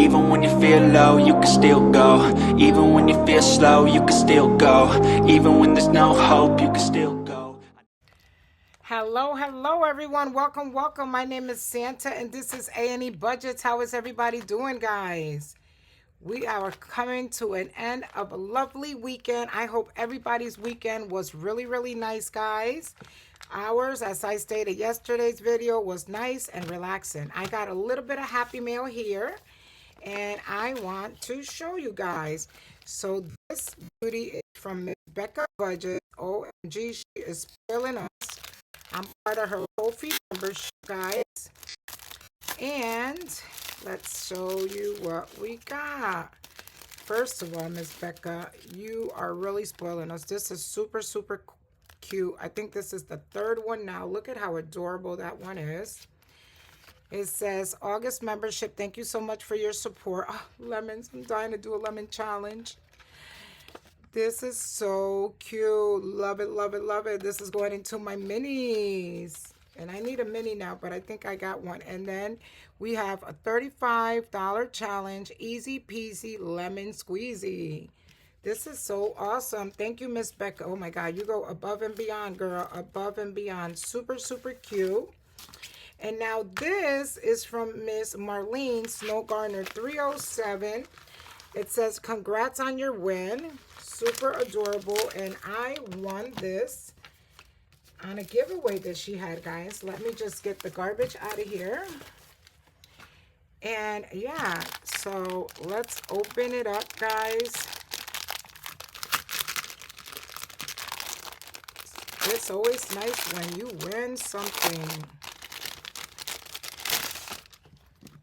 Even when you feel low, you can still go. Even when you feel slow, you can still go. Even when there's no hope, you can still go. Hello, everyone. Welcome. My name is Santa, and this is A&E Budgets. How is everybody doing, guys? We are coming to an end of a lovely weekend. I hope everybody's weekend was really nice, guys. Ours, as I stated yesterday's video, was nice and relaxing. I got a little bit of Happy Mail here, and I want to show you guys. So this beauty is from Miss Becca Budget. OMG, she is spoiling us. I'm part of her Ko-fi membership, guys. And let's show you what we got. First of all, Miss Becca, you are really spoiling us. This is super cute. I think this is the third one now. Look at how adorable that one is. It says, August membership, thank you so much for your support. Oh, lemons, I'm dying to do a lemon challenge. This is so cute. Love it. This is going into my minis. And I need a mini now, but I think I got one. And then we have a $35 challenge, easy peasy lemon squeezy. This is so awesome. Thank you, Miss Becca. Oh my God, you go above and beyond, girl. Above and beyond. Super cute. And now this is from Miss Marlene Snow Garner 307. It says, congrats on your win. Super adorable. And I won this on a giveaway that she had, guys. Let me just get the garbage out of here. And yeah, so let's open it up, guys. It's always nice when you win something.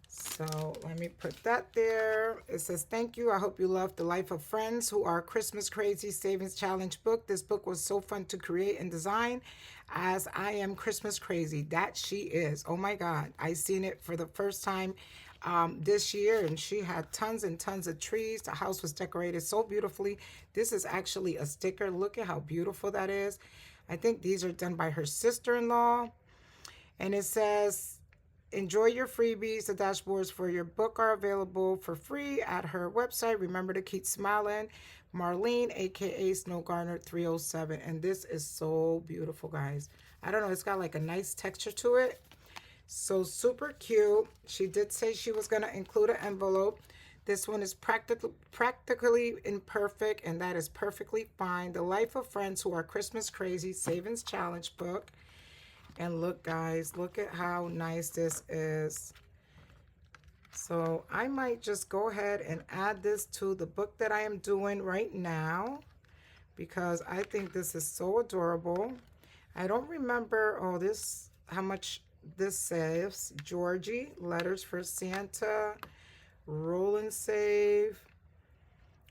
So let me put that there. It says, thank you. I hope you love The Life of Friends Who Are Christmas Crazy Savings Challenge book. This book was so fun to create and design, as I am Christmas crazy. That she is. Oh my God. I seen it for the first time this year, and she had tons and tons of trees. The house was decorated so beautifully. This is actually a sticker. Look at how beautiful that is. I think these are done by her sister-in-law. And it says, enjoy your freebies. The dashboards for your book are available for free at her website. Remember to keep smiling. Marlene, aka Snow Garner 307. And this is so beautiful, guys. I don't know, it's got like a nice texture to it. So super cute. She did say she was going to include an envelope. This one is practically imperfect, and that is perfectly fine. The Life of Friends Who Are Christmas Crazy Savings Challenge book. And look, guys, look at how nice this is. So I might just go ahead and add this to the book that I am doing right now, because I think this is so adorable. I don't remember how much this says. Georgie, Letters for Santa, roll and save.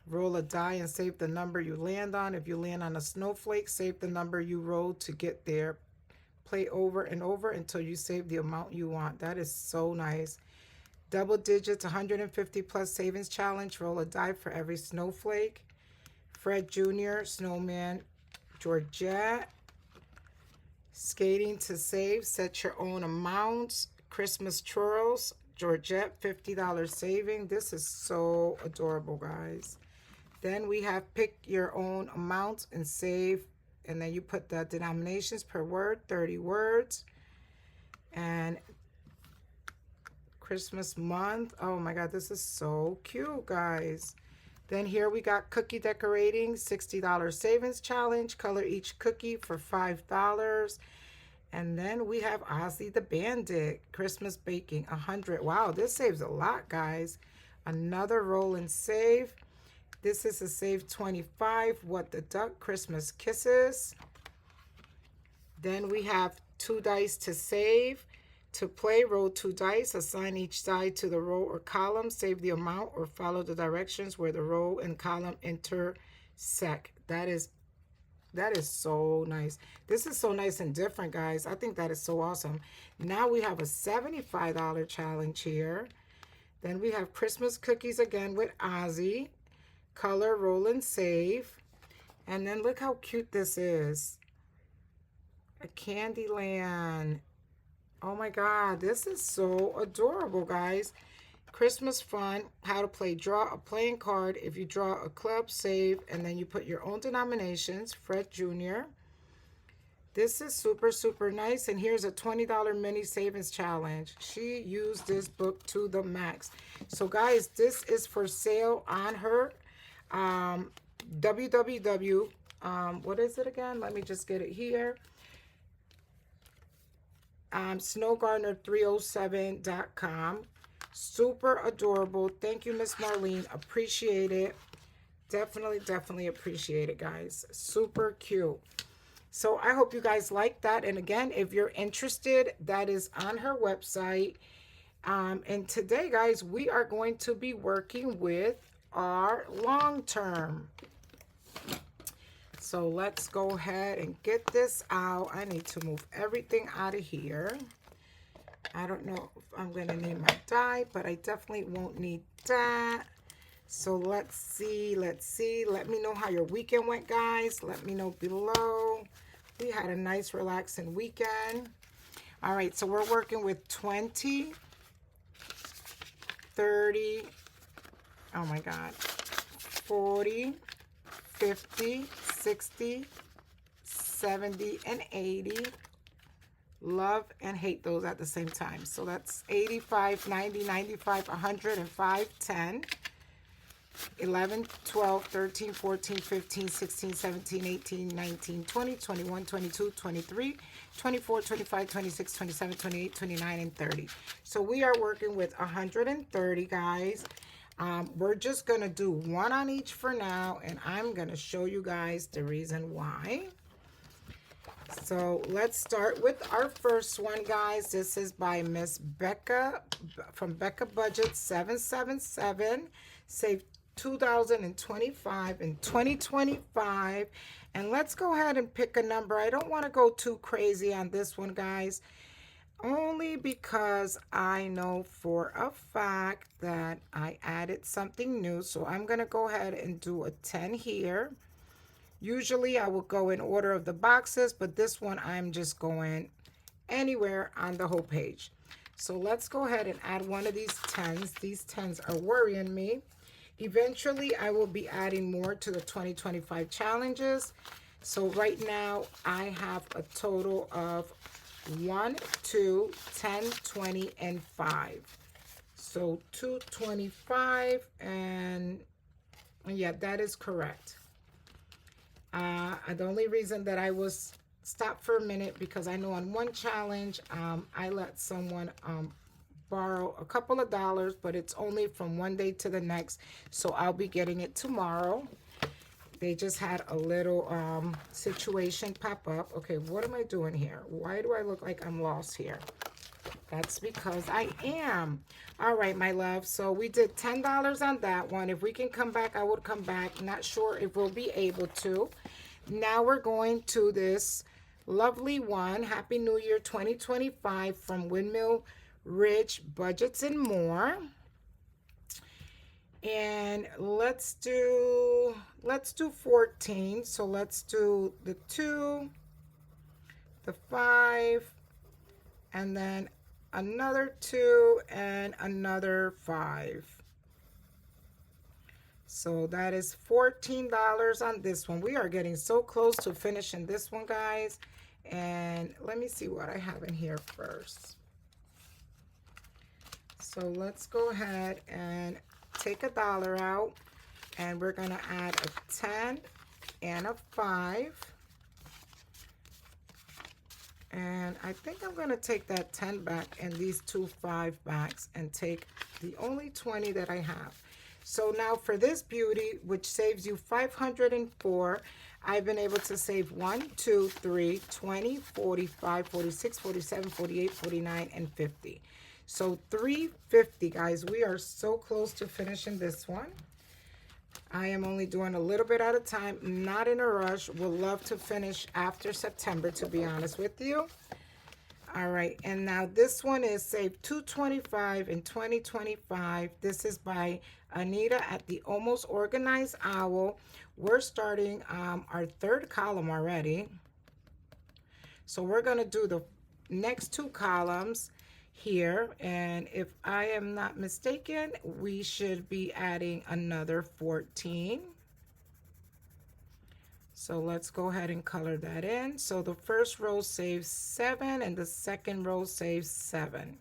Roll a die and save the number you land on. If you land on a snowflake, save the number you rolled to get there. Play over and over until you save the amount you want. That is so nice. Double digits, 150 plus savings challenge. Roll a die for every snowflake. Fred Jr., Snowman, Georgette. Skating to save, set your own amounts. Christmas churros, Georgette, $50 saving. This is so adorable, guys. Then we have pick your own amounts and save. And then you put the denominations per word, 30 words. And Christmas month. Oh my God, this is so cute, guys. Then here we got cookie decorating, $60 savings challenge. Color each cookie for $5. And then we have Ozzy the Bandit, Christmas baking, 100. Wow, this saves a lot, guys. Another roll and save. This is a save 25. What the Duck, Christmas Kisses. Then we have 2 dice to save. To play, roll 2 dice. Assign each side to the row or column. Save the amount or follow the directions where the row and column intersect. That is so nice. This is so nice and different, guys. I think that is so awesome. Now we have a $75 challenge here. Then we have Christmas cookies again with Ozzy. Color, roll, and save. And then look how cute this is. A Candyland. Oh my God, this is so adorable, guys. Christmas fun, how to play draw a playing card. If you draw a club, save, and then you put your own denominations. Fred Jr. This is super, super nice. And here's a $20 mini savings challenge. She used this book to the max. So guys, this is for sale on her www. What is it again? Let me just get it here. snowgardener307.com. Super adorable. Thank you, Miss Marlene. Appreciate it. Definitely appreciate it, guys. Super cute. So I hope you guys like that. And again, if you're interested, that is on her website. And today, guys, we are going to be working with our long term. So let's go ahead and get this out. I need to move everything out of here. I don't know if I'm going to need my die, but I definitely won't need that. So let's see. Let me know how your weekend went, guys. Let me know below. We had a nice, relaxing weekend. All right, so we're working with 20, 30, oh my God, 40, 50, 60, 70, and 80. Love and hate those at the same time. So that's 85, 90, 95, 100, and 5, 10, 11, 12, 13, 14, 15, 16, 17, 18, 19, 20, 21, 22, 23, 24, 25, 26, 27, 28, 29, and 30. So we are working with 130, guys. We're just going to do one on each for now, and I'm going to show you guys the reason why. So let's start with our first one, guys. This is by Miss Becca from Becca Budget 777. Save 2025 and 2025. And let's go ahead and pick a number. I don't want to go too crazy on this one, guys, only because I know for a fact that I added something new. So I'm going to go ahead and do a 10 here. Usually I will go in order of the boxes, but this one I'm just going anywhere on the whole page. So let's go ahead and add one of these 10s. These 10s are worrying me. Eventually I will be adding more to the 2025 challenges. So right now I have a total of 1, 2, 10, 20, and 5. So 225, and yeah, that is correct. The only reason that I was stopped for a minute because I know on one challenge I let someone borrow a couple of dollars, but it's only from one day to the next, so I'll be getting it tomorrow. They just had a little situation pop up. Okay, what am I doing here? Why do I look like I'm lost here? That's because I am. All right, my love. So we did $10 on that one. If we can come back, I would come back. Not sure if we'll be able to. Now we're going to this lovely one. Happy New Year 2025 from Windmill Ridge Budgets and More. And let's do 14. So let's do the 2, the 5, and then another 2 and another 5. So that is $14 on this one. We are getting so close to finishing this one, guys. And let me see what I have in here first. So let's go ahead and take $1 out, and we're going to add a 10 and a 5. And I think I'm going to take that 10 back and these 2 5 backs and take the only 20 that I have. So now for this beauty, which saves you 504, I've been able to save 1, 2, 3, 20, 45, 46, 47, 48, 49, and 50. So 350, guys. We are so close to finishing this one. I am only doing a little bit at a time, not in a rush. Would love to finish after September, to be honest with you. All right, and now this one is Save 225 in 2025. This is by Anita at the Almost Organized Owl. We're starting our 3rd column already. So we're going to do the next 2 columns. here, and if I am not mistaken, we should be adding another 14. So let's go ahead and color that in. So the first row saves 7 and the second row saves 7.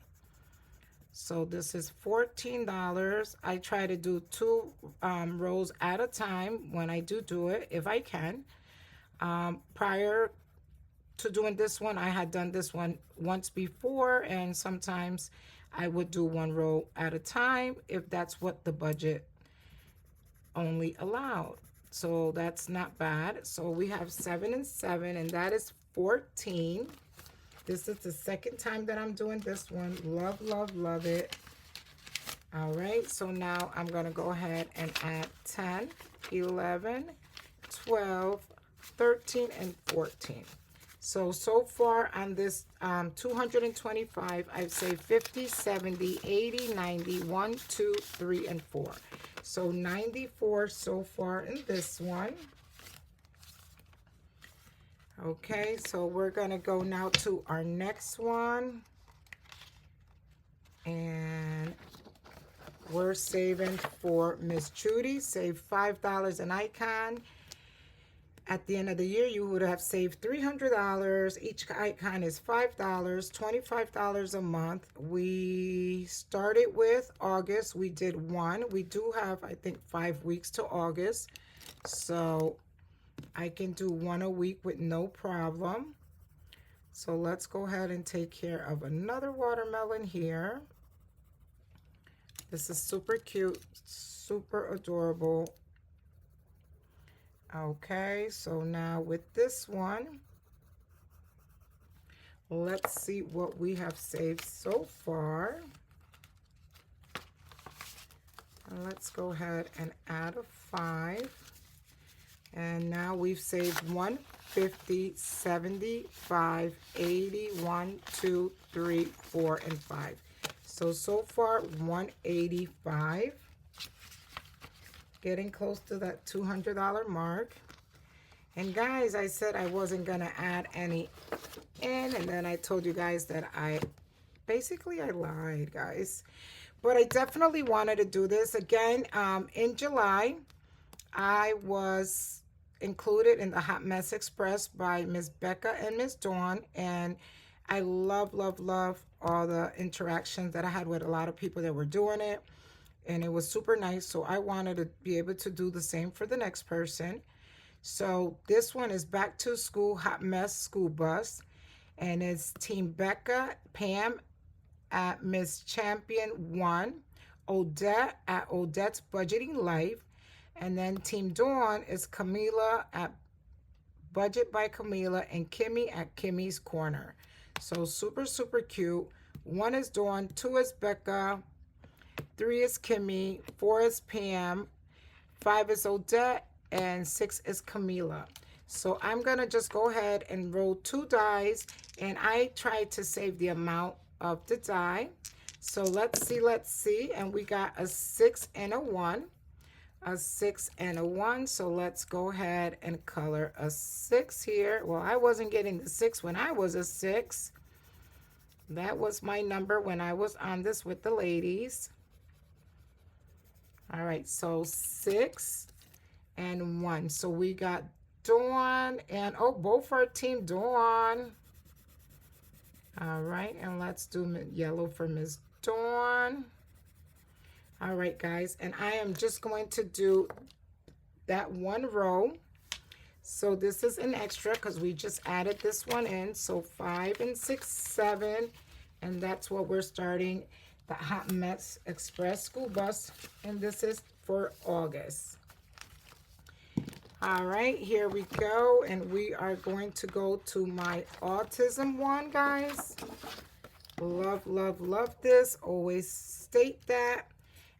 So this is $14. I try to do 2 rows at a time when I do it, if I can. Prior to doing this one, I had done this one once before, and sometimes I would do 1 row at a time if that's what the budget only allowed. So that's not bad. So we have 7 and 7, and that is 14. This is the second time that I'm doing this one. Love, love, love it. All right, so now I'm going to go ahead and add 10, 11, 12, 13, and 14. So far on this 225, I've saved 50, 70, 80, 90, 1, 2, 3, and 4. So 94 so far in this one. Okay, so we're gonna go now to our next one. And we're saving for Miss Judy. Save $5 an icon. At the end of the year, you would have saved $300. Each icon is $5, $25 a month. We started with August. We did 1. We do have, I think, 5 weeks to August. So I can do 1 a week with no problem. So let's go ahead and take care of another watermelon here. This is super cute, super adorable. Okay, so now with this one, let's see what we have saved so far. And let's go ahead and add a 5. And now we've saved 150, 75, 80, 1, 2, 3, 4, and 5. So far 185. Getting close to that $200 mark. And guys, I said I wasn't gonna add any in, and then I told you guys that I lied, guys. But I definitely wanted to do this again. In July, I was included in the Hot Mess Express by Miss Becca and Miss Dawn, and I love, love, love all the interactions that I had with a lot of people that were doing it. And it was super nice, so I wanted to be able to do the same for the next person. So this one is Back to School Hot Mess School Bus, and it's Team Becca, Pam at Miss Champion 1, Odette at Odette's Budgeting Life, and then Team Dawn is Camila at Budget by Camila, and Kimmy at Kimmy's Corner. So super, super cute. 1 is Dawn, 2 is Becca, 3 is Kimmy, 4 is Pam, 5 is Odette, and 6 is Camila. So I'm gonna just go ahead and roll 2 dies, and I tried to save the amount of the die. So let's see, and we got a 6 and a 1, a 6 and a 1. So let's go ahead and color a 6 here. Well, I wasn't getting the 6 when I was a 6. That was my number when I was on this with the ladies. All right, so 6 and 1. So we got Dawn and, oh, both are Team Dawn. All right, and let's do yellow for Miss Dawn. All right, guys, and I am just going to do that 1 row. So this is an extra because we just added this one in. So 5 and 6, 7, and that's what we're starting. The Hot Mess Express School Bus, and this is for August. All right, here we go, and we are going to go to my autism one, guys. Love, love, love this. Always state that.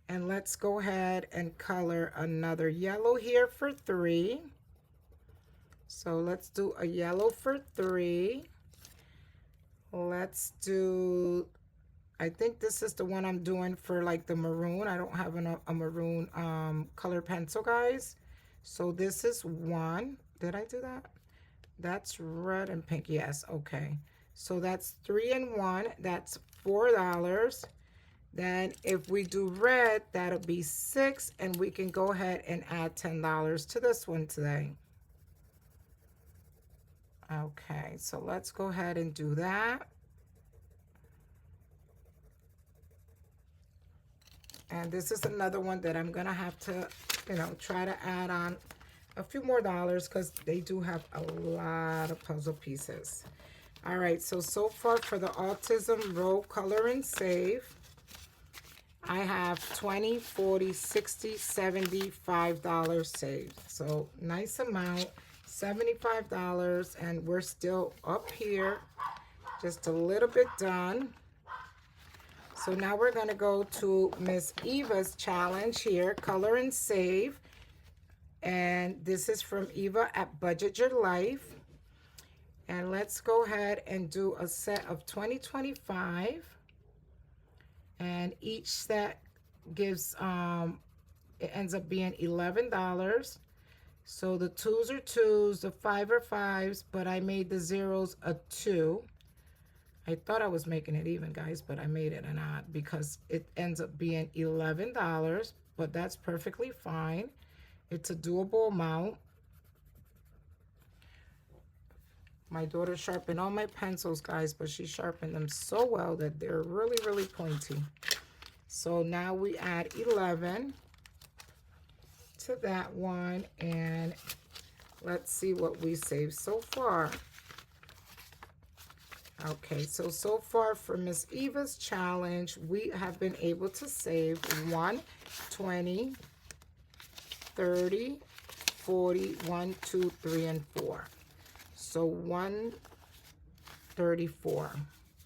And let's go ahead and color another yellow here for 3. So let's do a yellow for 3. Let's do, I think this is the one I'm doing for like the maroon. I don't have a maroon color pencil, guys. So this is 1. Did I do that? That's red and pink. Yes. Okay. So that's 3 and 1. That's $4. Then if we do red, that'll be 6, and we can go ahead and add $10 to this one today. Okay, so let's go ahead and do that. And this is another one that I'm gonna have to, try to add on a few more dollars because they do have a lot of puzzle pieces. All right, so far for the autism roll, color, and save, I have $20, $40, $60, $70, $5 saved. So nice amount, $75, and we're still up here, just a little bit done. So now we're gonna go to Miss Eva's challenge here, color and save. And this is from Eva at Budget Your Life. And let's go ahead and do a set of 2025. And each set gives, it ends up being $11. So the 2s are 2s, the 5 are 5s, but I made the 0s a 2. I thought I was making it even, guys, but I made it an odd because it ends up being $11, but that's perfectly fine. It's a doable amount. My daughter sharpened all my pencils, guys, but she sharpened them so well that they're really, really pointy. So now we add 11 to that one, and let's see what we saved so far. Okay, so far for Miss Eva's challenge, we have been able to save 1, 20, 30, 40, 1, 2, 3, and 4. So 134.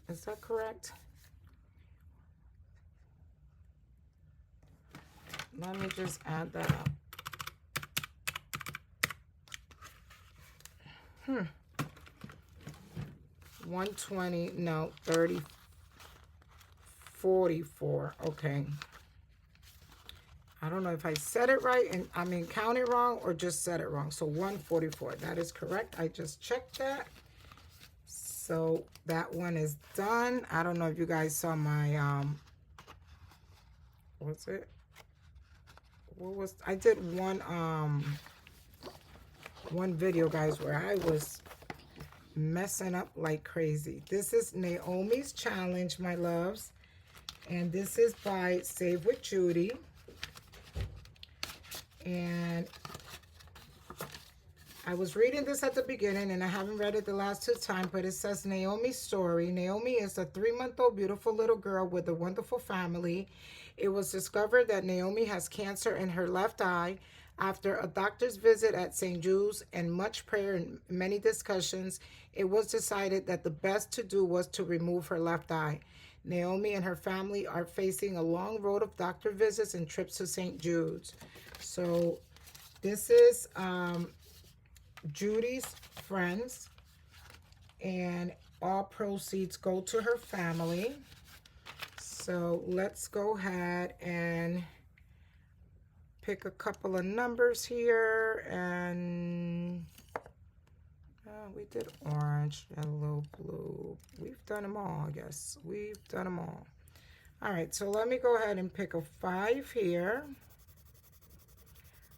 Is that correct? Let me just add that up. 120, no, 30, 44. Okay. I don't know if I said it right, and count it wrong or just said it wrong. So 144, that is correct. I just checked that. So that one is done. I don't know if you guys saw my, what's it? I did one video, guys, where I was messing up like crazy. This is Naomi's challenge, my loves, and this is by Save with Judy. And I was reading this at the beginning, and I haven't read it the last 2 times, but it says Naomi's story. Naomi is a 3-month-old beautiful little girl with a wonderful family. It was discovered that Naomi has cancer in her left eye. After a doctor's visit at St. Jude's and much prayer and many discussions, it was decided that the best to do was to remove her left eye. Naomi and her family are facing a long road of doctor visits and trips to St. Jude's. So this is Judy's friends, and all proceeds go to her family. So let's go ahead and pick a couple of numbers here, and we did orange, yellow, blue. We've done them all, I guess. We've done them all. All right, so let me go ahead and pick a 5 here.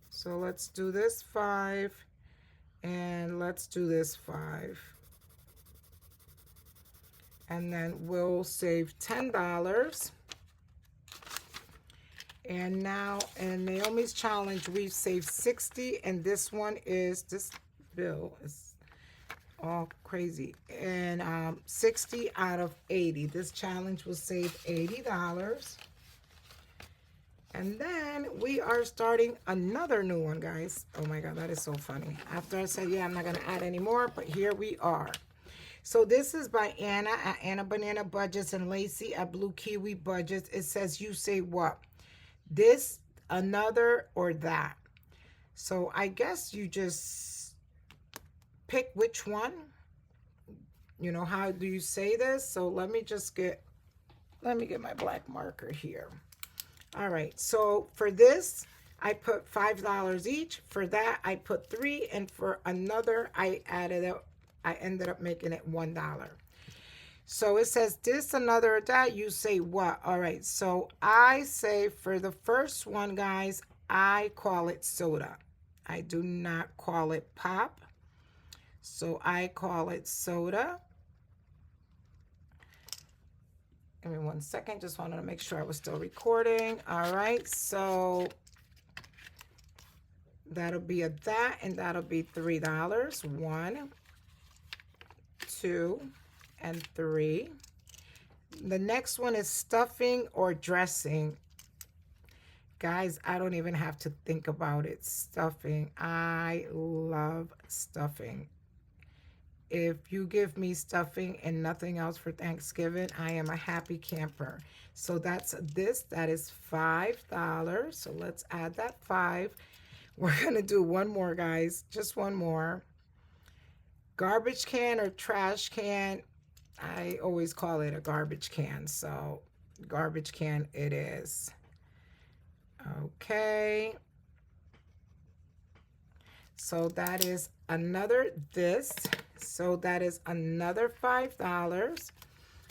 So let's do this 5, and let's do this 5. And then we'll save $10. And now in Naomi's challenge, we've saved 60, and this bill is all crazy. And 60 out of 80. This challenge will save $80. And then we are starting another new one, guys. Oh my God, that is so funny. After I said, yeah, I'm not gonna add any more, but here we are. So this is by Anna at Anna Banana Budgets and Lacey at Blue Kiwi Budgets. It says, you say what? This, another, or that. So I guess you just pick which one. You know, how do you say this? So let me get my black marker here. All right, so for this, I put $5 each. For that, I put 3, and for another, I ended up making it $1. So it says this, another, or that. You say what? All right. So I say for the first one, guys, I call it soda. I do not call it pop. So I call it soda. Give me 1 second. Just wanted to make sure I was still recording. All right. So that'll be a that, and that'll be $3. 1, 2, and 3. The next one is stuffing or dressing. Guys, I don't even have to think about it. Stuffing. I love stuffing. If you give me stuffing and nothing else for Thanksgiving, I am a happy camper. So that's this. That is $5. So let's add that 5. We're going to do one more, guys. Just one more. Garbage can or trash can. I always call it a garbage can. So garbage can it is. Okay. So that is another this. So that is another $5.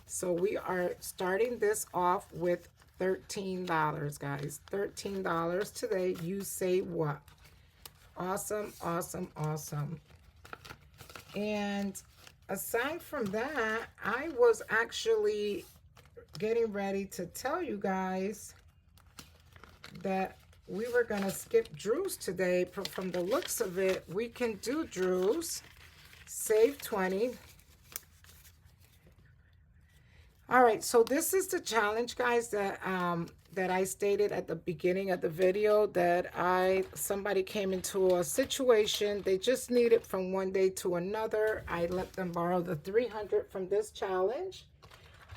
So we are starting this off with $13, guys. $13 today. You say what? Awesome, awesome, awesome. And aside from that, I was actually getting ready to tell you guys that we were going to skip Drew's today. From the looks of it, we can do Drew's. Save 20. All right, so this is the challenge, guys, that that I stated at the beginning of the video, that somebody came into a situation. They just needed from one day to another. I let them borrow the 300 from this challenge.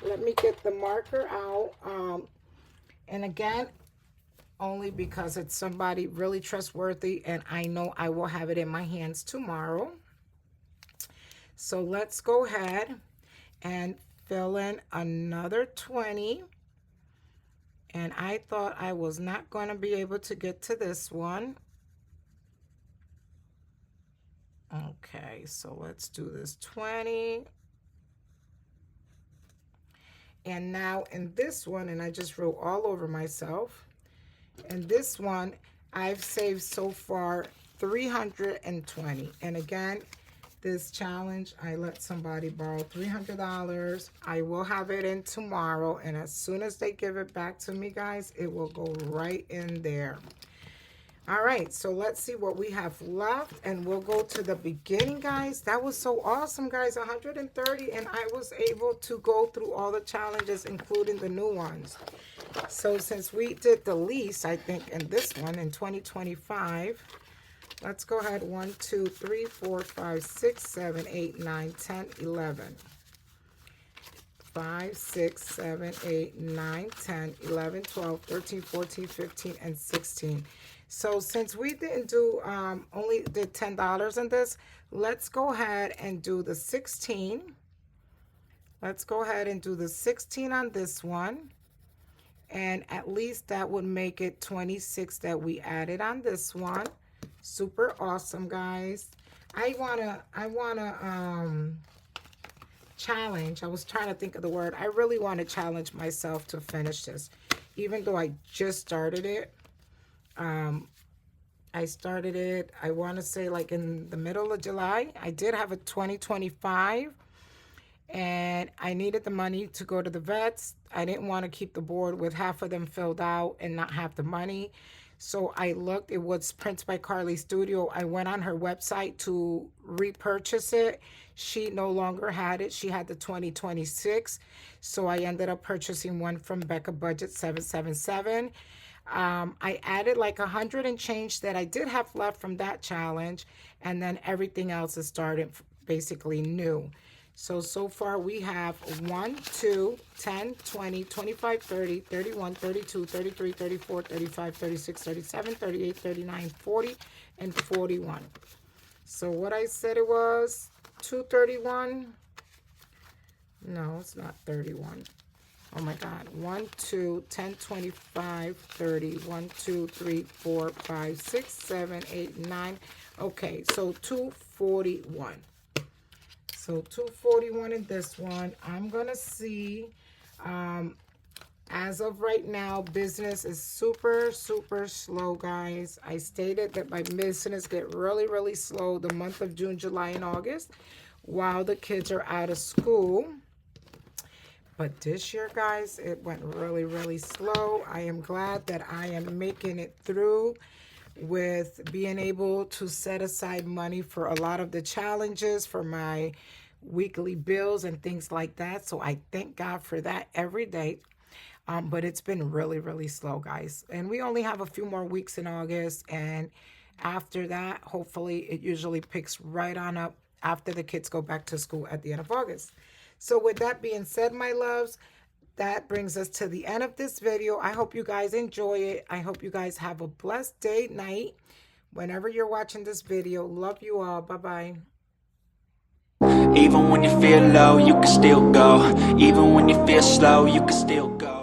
Let me get the marker out. And again, only because it's somebody really trustworthy, and I know I will have it in my hands tomorrow. So let's go ahead and fill in another 20. And I thought I was not going to be able to get to this one. Okay, so let's do this 20. And now in this one, and I just wrote all over myself. In this one, I've saved so far 320. And again, this challenge, I let somebody borrow $300. I will have it in tomorrow, and as soon as they give it back to me, guys, it will go right in there. All right, so let's see what we have left, and we'll go to the beginning, guys. That was so awesome, guys. 130, and I was able to go through all the challenges, including the new ones. So since we did the least, I think, in this one in 2025, let's go ahead. 1, 2, 3, 4, 5, 6, 7, 8, 9, 10, 11. 5, 6, 7, 8, 9, 10, 11, 12, 13, 14, 15, and 16. So since we didn't do, only did $10 in this, let's go ahead and do the 16. Let's go ahead and do the 16 on this one. And at least that would make it 26 that we added on this one. Super awesome, guys. I wanna challenge. I was trying to think of the word. I really want to challenge myself to finish this, even though I just started it. I started it, I want to say, like in the middle of July. I did have a 2025, and I needed the money to go to the vets. I didn't want to keep the board with half of them filled out and not have the money. So I looked. It was Prints by Carly Studio. I went on her website to repurchase it. She no longer had it. She had the 2026. So I ended up purchasing one from Becca Budget 777. I added like 100 and change that I did have left from that challenge. And then everything else is started basically new. So far we have 1, 2, 10, 20, 25, 30, 31, 32, 33, 34, 35, 36, 37, 38, 39, 40, and 41. So what I said it was 231. No, it's not 31. Oh my God. 1, 2, 10, 25, 30, 1, 2, 3, 4, 5, 6, 7, 8, 9. Okay, so 241. So So 241 in this one. I'm gonna see. As of right now, business is super slow, guys. I stated that my business get really slow the month of June, July, and August while the kids are out of school. But this year, guys, it went really slow. I am glad that I am making it through with being able to set aside money for a lot of the challenges, for my weekly bills and things like that. So I thank God for that every day. But it's been really slow, guys. And we only have a few more weeks in August. And after that, hopefully it usually picks right on up after the kids go back to school at the end of August. So with that being said, my loves, that brings us to the end of this video. I hope you guys enjoy it. I hope you guys have a blessed day, night, whenever you're watching this video. Love you all. Bye-bye. Even when you feel low, you can still go. Even when you feel slow, you can still go.